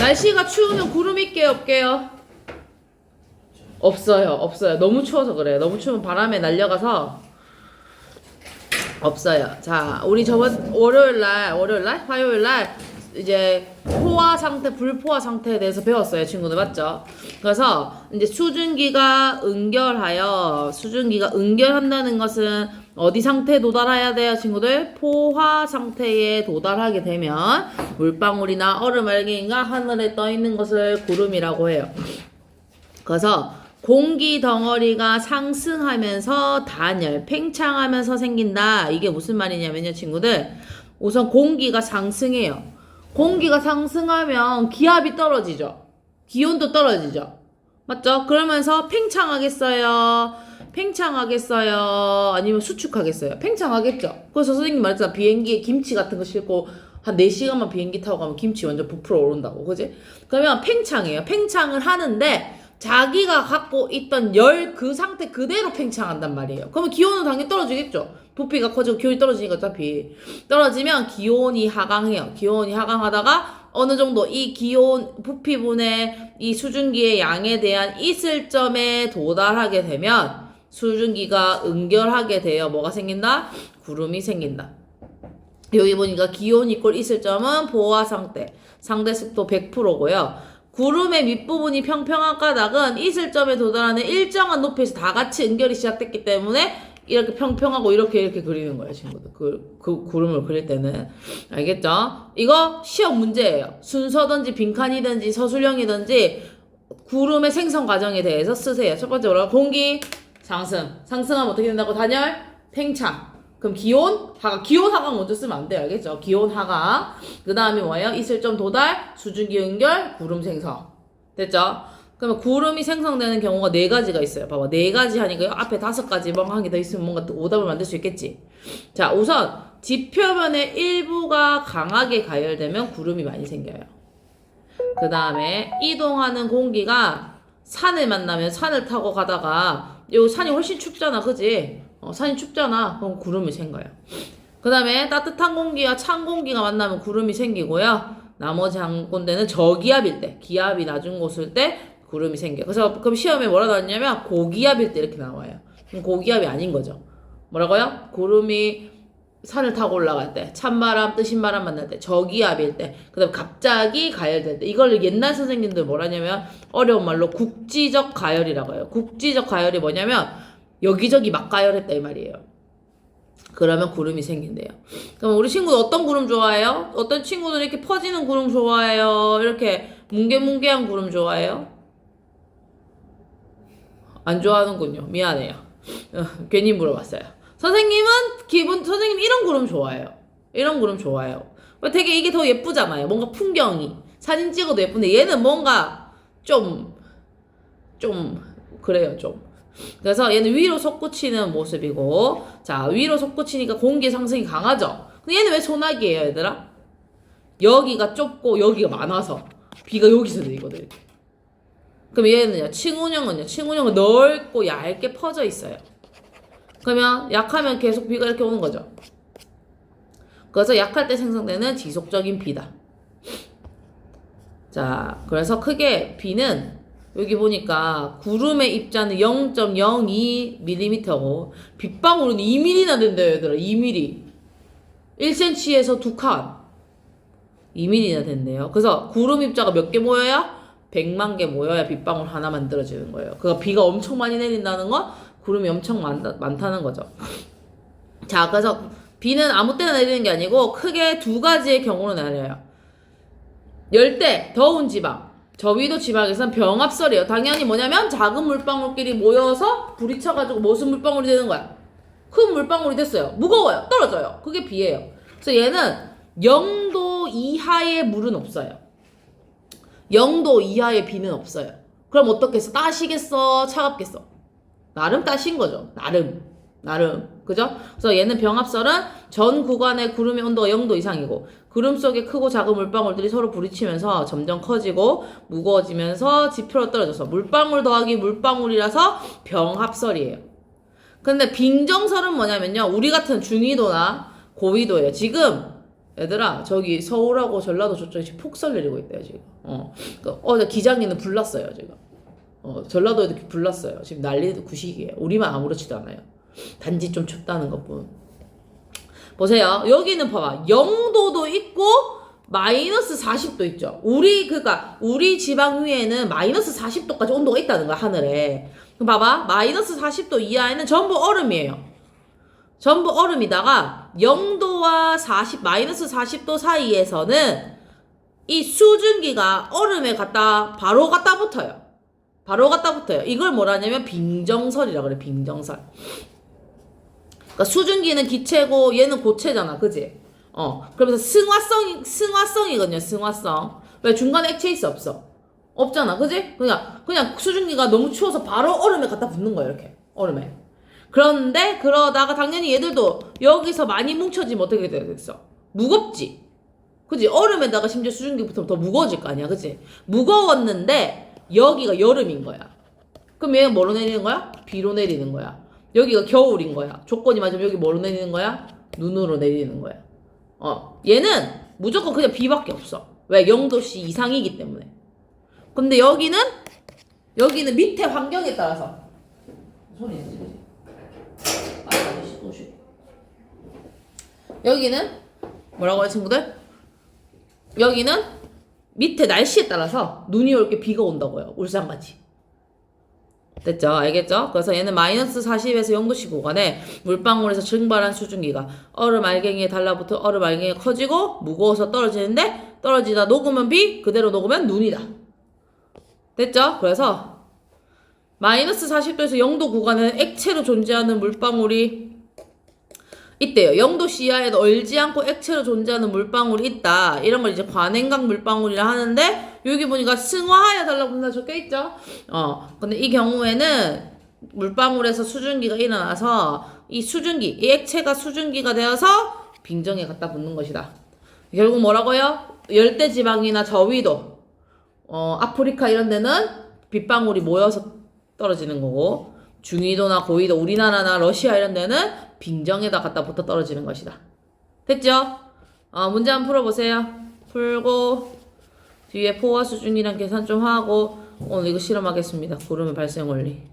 날씨가 추우면 구름 있게요, 없게요? 없어요, 없어요. 너무 추워서 그래요. 너무 추우면 바람에 날려가서 없어요. 자, 우리 저번 화요일날 이제 포화 상태, 불포화 상태에 대해서 배웠어요, 친구들. 맞죠? 그래서 이제 수증기가 응결한다는 것은 어디 상태에 도달해야 돼요, 친구들? 포화 상태에 도달하게 되면 물방울이나 얼음 알갱이가 하늘에 떠 있는 것을 구름이라고 해요. 그래서 공기 덩어리가 상승하면서 단열, 팽창하면서 생긴다. 이게 무슨 말이냐면요, 친구들. 우선 공기가 상승해요. 공기가 상승하면 기압이 떨어지죠. 기온도 떨어지죠. 맞죠? 그러면서 팽창하겠어요? 아니면 수축하겠어요? 팽창하겠죠. 그래서 선생님 말했잖아. 비행기에 김치 같은 거 싣고 한 4시간만 비행기 타고 가면 김치 완전 부풀어 오른다고. 그지? 그러면 팽창해요. 팽창을 하는데 자기가 갖고 있던 열 그 상태 그대로 팽창한단 말이에요. 그러면 기온은 당연히 떨어지겠죠. 부피가 커지고 기온이 떨어지니까 어차피 떨어지면 기온이 하강해요. 기온이 하강하다가 어느 정도 이 기온 부피분의 이 수증기의 양에 대한 이슬점에 도달하게 되면 수증기가 응결하게 돼요. 뭐가 생긴다? 구름이 생긴다. 여기 보니까 기온 이꼴 이슬점은 포화 상태, 상대 습도 100%고요. 구름의 밑부분이 평평한 까닭은 이슬점에 도달하는 일정한 높이에서 다 같이 응결이 시작됐기 때문에 이렇게 평평하고 이렇게 그리는 거예요, 친구들. 그 구름을 그릴 때는. 알겠죠? 이거 시험 문제예요. 순서든지 빈칸이든지 서술형이든지 구름의 생성 과정에 대해서 쓰세요. 첫 번째 뭐라고? 공기 상승. 상승하면 어떻게 된다고? 단열, 팽창. 그럼 기온 하강 먼저 쓰면 안 돼요. 알겠죠? 기온 하강. 그 다음에 뭐예요? 이슬점 도달, 수증기 응결, 구름 생성. 됐죠? 그러면 구름이 생성되는 경우가 4가지가 있어요. 봐봐. 4가지 하니까 앞에 5가지 한 개 더 있으면 뭔가 또 오답을 만들 수 있겠지. 자, 우선 지표면의 일부가 강하게 가열되면 구름이 많이 생겨요. 그 다음에 이동하는 공기가 산을 만나면 산을 타고 가다가 요 산이 훨씬 춥잖아. 그지? 산이 춥잖아. 그럼 구름이 생겨요. 그 다음에 따뜻한 공기와 찬 공기가 만나면 구름이 생기고요. 나머지 한 군데는 저기압일 때, 기압이 낮은 곳일 때 구름이 생겨요. 그래서 그럼 시험에 뭐라 나왔냐면 고기압일 때 이렇게 나와요. 그럼 고기압이 아닌 거죠. 뭐라고요? 구름이 산을 타고 올라갈 때, 찬바람, 뜨신 바람 만날 때, 저기압일 때, 그 다음에 갑자기 가열될 때. 이걸 옛날 선생님들 뭐라냐면 어려운 말로 국지적 가열이라고 해요. 국지적 가열이 뭐냐면 여기저기 막 가열했다 이 말이에요. 그러면 구름이 생긴대요. 그럼 우리 친구들 어떤 구름 좋아해요? 어떤 친구들 이렇게 퍼지는 구름 좋아해요? 이렇게 뭉게뭉게한 구름 좋아해요? 안 좋아하는군요. 미안해요. 괜히 물어봤어요. 선생님 이런 구름 좋아해요. 이런 구름 좋아해요. 되게 이게 더 예쁘잖아요. 뭔가 풍경이. 사진 찍어도 예쁜데 얘는 뭔가 좀 그래요, 좀. 그래서 얘는 위로 솟구치는 모습이고, 자, 위로 솟구치니까 공기 상승이 강하죠? 근데 얘는 왜 소나기예요, 얘들아? 여기가 좁고 여기가 많아서 비가 여기서 내리거든, 이렇게. 그럼 얘는요, 칭운형은 넓고 얇게 퍼져 있어요. 그러면 약하면 계속 비가 이렇게 오는 거죠. 그래서 약할 때 생성되는 지속적인 비다. 자, 그래서 크게 비는 여기 보니까 구름의 입자는 0.02mm고 빗방울은 2mm나 된대요, 얘들아. 2mm. 1cm에서 2칸. 2mm나 된대요. 그래서 구름 입자가 몇 개 모여야? 100만 개 모여야 빗방울 하나 만들어지는 거예요. 그러니까 비가 엄청 많이 내린다는 건 구름이 엄청 많다는 거죠. 자, 그래서 비는 아무 때나 내리는 게 아니고 크게 2가지의 경우로 내려요. 열대, 더운 지방. 저위도 지방에서는 병합설이에요. 당연히 뭐냐면 작은 물방울끼리 모여서 부딪혀가지고 무슨 물방울이 되는 거야? 큰 물방울이 됐어요. 무거워요. 떨어져요. 그게 비예요. 그래서 얘는 0도 이하의 물은 없어요. 0도 이하의 비는 없어요. 그럼 어떻겠어? 따시겠어? 차갑겠어? 나름 따신 거죠. 나름. 그죠? 그래서 얘는 병합설은 전 구간의 구름의 온도가 0도 이상이고 구름 속에 크고 작은 물방울들이 서로 부딪히면서 점점 커지고 무거워지면서 지표로 떨어져서 물방울 더하기 물방울이라서 병합설이에요. 근데 빙정설은 뭐냐면요. 우리 같은 중위도나 고위도예요. 지금 얘들아, 저기 서울하고 전라도 저쪽에 지금 폭설 내리고 있대요, 지금. 어제 기장이는 불났어요, 지금. 전라도 애들 불났어요. 지금 난리도 구식이에요. 우리만 아무렇지도 않아요. 단지 좀 춥다는 것뿐. 보세요. 여기는 봐봐. 0도도 있고, 마이너스 40도 있죠. 우리 지방 위에는 마이너스 40도까지 온도가 있다는 거야, 하늘에. 그럼 봐봐. 마이너스 40도 이하에는 전부 얼음이에요. 전부 얼음이다가 0도와 마이너스 40도 사이에서는 이 수증기가 얼음에 바로 갖다 붙어요. 바로 갖다 붙어요. 이걸 뭐라 하냐면 빙정설이라 그래, 빙정설. 그러니까 수증기는 기체고 얘는 고체잖아, 그지? 그러면서 승화성이거든요, 승화성. 왜 중간에 액체 있어, 없어? 없잖아, 그지? 그냥 수증기가 너무 추워서 바로 얼음에 갖다 붙는 거야, 이렇게. 얼음에. 그런데 그러다가 당연히 얘들도 여기서 많이 뭉쳐지면 어떻게 되겠어? 무겁지? 그지? 얼음에다가 심지어 수증기 붙으면 더 무거워질 거 아니야, 그지? 무거웠는데 여기가 여름인 거야. 그럼 얘는 뭐로 내리는 거야? 비로 내리는 거야. 여기가 겨울인 거야. 조건이 맞으면 여기 뭐로 내리는 거야? 눈으로 내리는 거야. 얘는 무조건 그냥 비밖에 없어. 왜? 0도씨 이상이기 때문에. 근데 여기는 밑에 환경에 따라서 소리 내지, 그지? 여기는 뭐라고 해, 친구들? 여기는 밑에 날씨에 따라서 눈이 올게 비가 온다고요. 울산같이. 됐죠? 알겠죠? 그래서 얘는 마이너스 40에서 0도씨 구간에 물방울에서 증발한 수증기가 얼음 알갱이에 달라붙어 얼음 알갱이가 커지고 무거워서 떨어지는데 떨어지다 녹으면 비, 그대로 녹으면 눈이다. 됐죠? 그래서 마이너스 40도에서 0도 구간에는 액체로 존재하는 물방울이 있대요. 0도씨 이하에도 얼지 않고 액체로 존재하는 물방울이 있다. 이런 걸 이제 관행각 물방울이라 하는데 여기 보니까 승화하여 달라붙는다 적혀있죠? 근데 이 경우에는 물방울에서 수증기가 일어나서 이 액체가 수증기가 되어서 빙정에 갖다 붙는 것이다. 결국 뭐라고요? 열대지방이나 저위도, 아프리카 이런 데는 빗방울이 모여서 떨어지는 거고, 중위도나 고위도, 우리나라나 러시아 이런 데는 빙정에다 갖다 붙어 떨어지는 것이다. 됐죠? 문제 한번 풀어보세요. 풀고 뒤에 포화 수증기랑 계산 좀 하고 오늘 이거 실험하겠습니다. 구름의 발생 원리.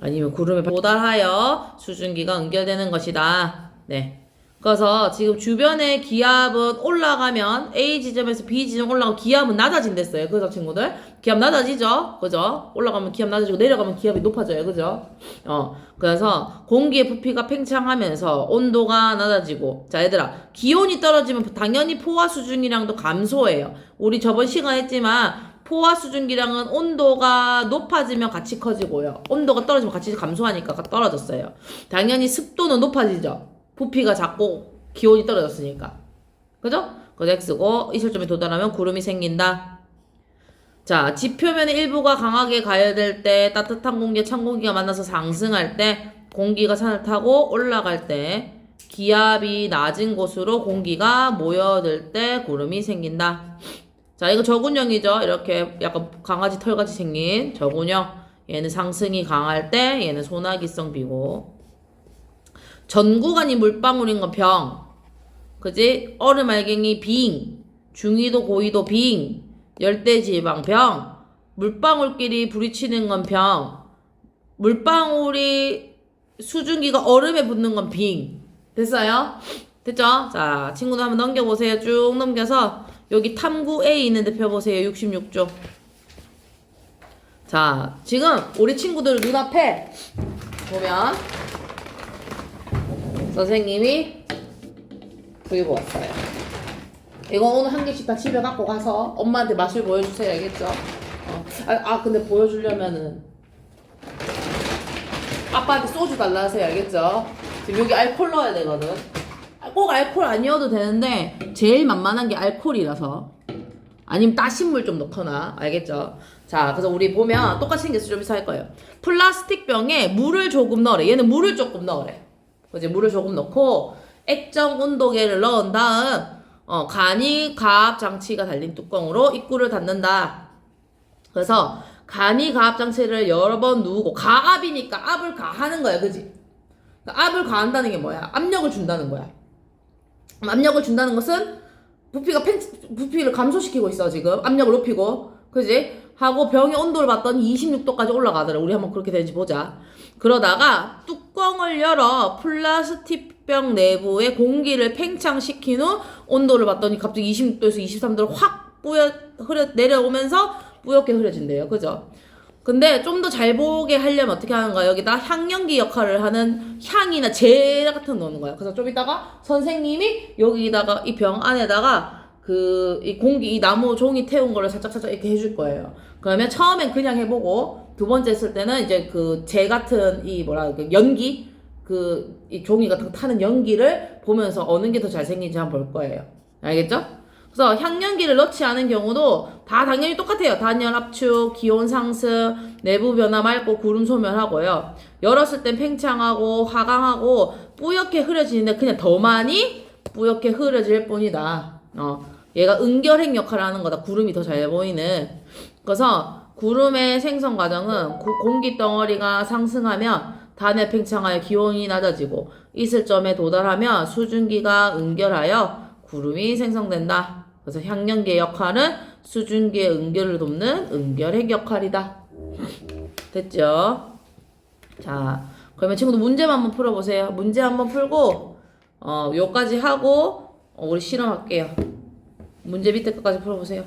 아니면 구름에 도달하여 수증기가 응결되는 것이다. 네. 그래서 지금 주변의 기압은 올라가면 A 지점에서 B 지점 올라가면 기압은 낮아진댔어요. 그죠, 친구들? 기압 낮아지죠? 그죠? 올라가면 기압 낮아지고 내려가면 기압이 높아져요. 그죠? 그래서 공기의 부피가 팽창하면서 온도가 낮아지고, 자, 얘들아, 기온이 떨어지면 당연히 포화 수증기량도 감소해요. 우리 저번 시간 했지만 포화 수증기량은 온도가 높아지면 같이 커지고요. 온도가 떨어지면 같이 감소하니까 떨어졌어요. 당연히 습도는 높아지죠. 부피가 작고 기온이 떨어졌으니까. 그죠? 그래서 X고 이 실점에 도달하면 구름이 생긴다. 자, 지표면의 일부가 강하게 가열될 때, 따뜻한 공기와 찬 공기가 만나서 상승할 때, 공기가 산을 타고 올라갈 때, 기압이 낮은 곳으로 공기가 모여들 때 구름이 생긴다. 자, 이거 저군형이죠. 이렇게 약간 강아지 털같이 생긴 저군형. 얘는 상승이 강할 때, 얘는 소나기성 비고. 전 구간이 물방울인 건 병. 그지? 얼음 알갱이 빙. 중위도 고위도 빙. 열대지방 병. 물방울끼리 부딪히는 건 병. 물방울이 수증기가 얼음에 붙는 건 빙. 됐어요? 됐죠? 자, 친구들 한번 넘겨보세요. 쭉 넘겨서 여기 탐구 A 있는데 펴보세요. 66쪽. 자, 지금 우리 친구들 눈앞에 보면 선생님이 들고 왔어요. 이거 오늘 한 개씩 다 집에 갖고 가서 엄마한테 맛을 보여주세요. 알겠죠? 근데 보여주려면은 아빠한테 소주 달라 하세요. 알겠죠? 지금 여기 알콜 넣어야 되거든. 꼭 알콜 아니어도 되는데 제일 만만한 게 알콜이라서, 아니면 따신 물 좀 넣거나. 알겠죠? 자, 그래서 우리 보면 똑같이 생겨서 좀 이상할 거예요. 플라스틱 병에 물을 조금 넣으래. 얘는 물을 조금 넣으래. 그지? 물을 조금 넣고 액정 온도계를 넣은 다음 간이 가압 장치가 달린 뚜껑으로 입구를 닫는다. 그래서 간이 가압 장치를 여러 번 누우고, 가압이니까 압을 가하는 거야. 그지? 압을 가한다는 게 뭐야? 압력을 준다는 거야. 압력을 준다는 것은 부피를 감소시키고 있어 지금. 압력을 높이고, 그지? 하고 병의 온도를 봤더니 26도까지 올라가더라. 우리 한번 그렇게 되는지 보자. 그러다가 뚜껑을 열어 플라스틱병 내부에 공기를 팽창시킨 후 온도를 봤더니 갑자기 26도에서 23도로 확 내려오면서 뿌옇게 흐려진대요. 그죠? 근데 좀 더 잘 보게 하려면 어떻게 하는 거야? 여기다 향연기 역할을 하는 향이나 젤 같은 거 넣는 거야. 그래서 좀 이따가 선생님이 여기다가 이 병 안에다가 이 나무 종이 태운 거를 살짝 이렇게 해줄 거예요. 그러면 처음엔 그냥 해보고 두 번째 했을 때는 이제 그 젤 같은 연기 이 종이 같은 거 타는 연기를 보면서 어느 게 더 잘생긴지 한번 볼 거예요. 알겠죠? 그래서 향연기를 넣지 않은 경우도 다 당연히 똑같아요. 단열 압축, 기온 상승, 내부 변화 맑고 구름 소멸하고요. 열었을 땐 팽창하고 화강하고 뿌옇게 흐려지는데 그냥 더 많이 뿌옇게 흐려질 뿐이다. 얘가 응결핵 역할을 하는 거다. 구름이 더 잘 보이는. 그래서 구름의 생성 과정은 공기 덩어리가 상승하면 단열 팽창하여 기온이 낮아지고 이슬점에 도달하면 수증기가 응결하여 구름이 생성된다. 그래서 향연기의 역할은 수증기의 응결을 돕는 응결핵 역할이다. 됐죠? 자, 그러면 친구들 문제만 한번 풀어보세요. 문제 한번 풀고 요까지 하고 우리 실험할게요. 문제 밑에 끝까지 풀어보세요.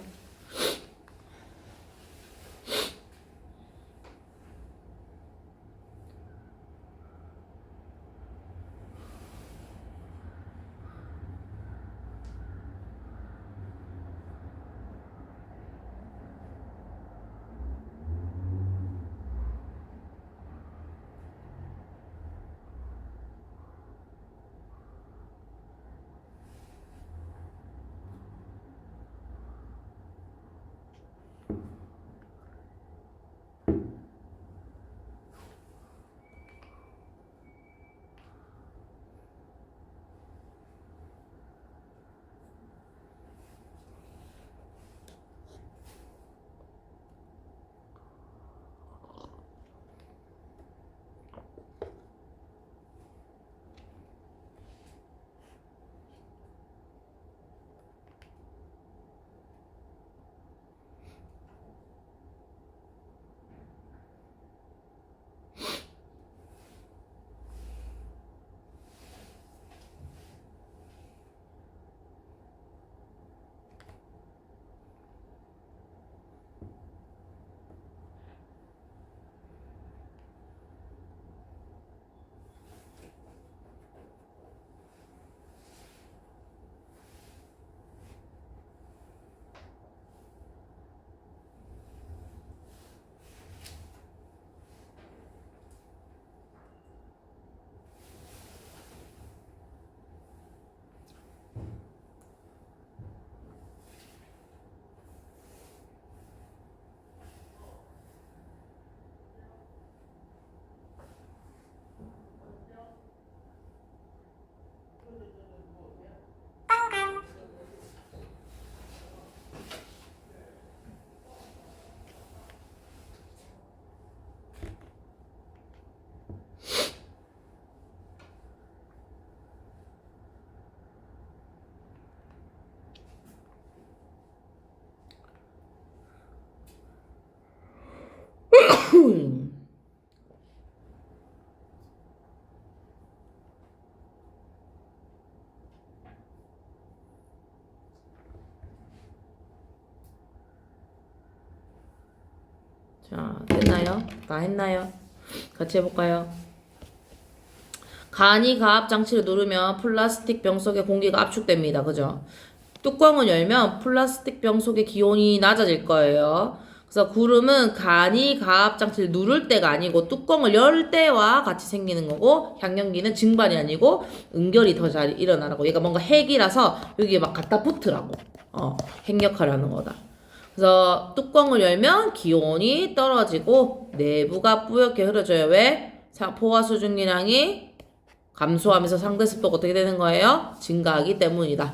자, 됐나요? 다 했나요? 같이 해볼까요? 간이 가압 장치를 누르면 플라스틱 병 속에 공기가 압축됩니다. 그죠? 뚜껑을 열면 플라스틱 병 속의 기온이 낮아질 거예요. 그래서 구름은 간이 가압 장치를 누를 때가 아니고 뚜껑을 열 때와 같이 생기는 거고, 향연기는 증발이 아니고 응결이 더 잘 일어나라고. 얘가 뭔가 핵이라서 여기에 막 갖다 붙으라고. 핵 역할을 하는 거다. 그래서 뚜껑을 열면 기온이 떨어지고 내부가 뿌옇게 흐려져요. 왜? 포화 수증기량이 감소하면서 상대 습도가 어떻게 되는 거예요? 증가하기 때문이다.